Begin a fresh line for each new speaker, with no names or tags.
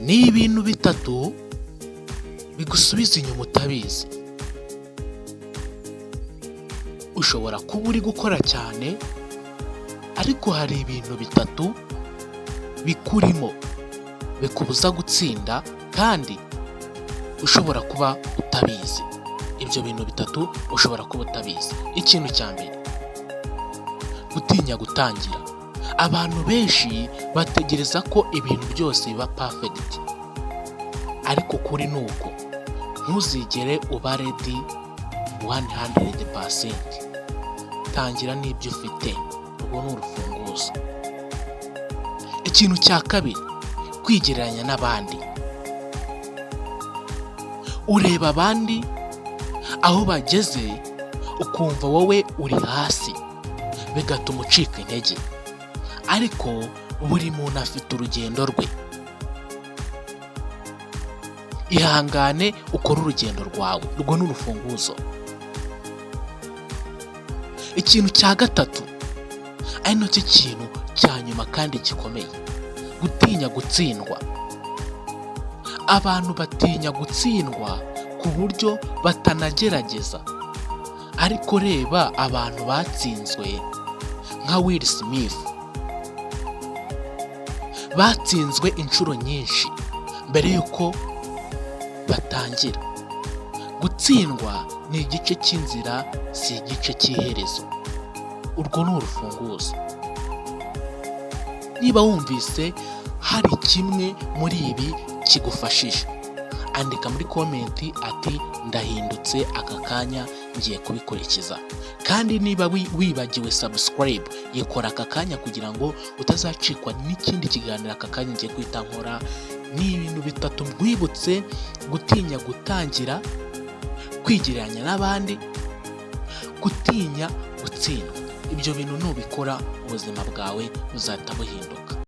Ni ibintu bitatu bigusubiza inyuma utabizi. Ushobora kuba uri gukora cyane, ariko hari ibintu bitatu bikurimo bikubuza gutsinda kandi ushobora kuba utabizi. Ibyo bintu bitatu ushobora kuba utabizi. Ikintu cya mbere, gutinya gutangira. Abantu benshi bategereza ko ibintu byose biba perfect, ariko kuri ni uko ntuzigere uba ready 100%. Tangira n'ibyo ufite, urwo ni urufunguzo. Ikintu cya kabiri, kwigereranya n'abandi. Ureba abandi aho bageze ukumva wowe uri hasi, bigatuma ucika intege. Ariko buri muntu afite urugendo rwe. Ihangane ukore urugendo rwawe, urwo ni urufunguzo. Ikintu cya gatatu, ari nacyo kintu cya nyuma kandi gikomeye, gutinya gutsindwa. Abantu batinya gutsindwa ku buryo batanagerageza. Ariko reba abantu batsinzwe nka Will Smith, batsinzwe inshuro nyinshi mbere yuko batangira. Gutsindwa ni igice cy'inzira, si igice cy'iherezo. Urwo ni urufunguzo. Niba wumvise hari kimwe muri ibi kigufashije, andika muri komenti ati ndahindutse aka kanya ngiye kubikurikiza. Kandi niba wibagiwe subscribe, yikora aka kanya kugira ngo utazacikwa n'ikindi kiganiro aka kanya ngiye kwita nkora. Ni ibintu bitatu mwibutse: gutinya gutangira, kwigereranya n'abandi, gutinya gutsindwa. Ibyo bintu nubikora ubuzima bwawe buzahita buhinduka.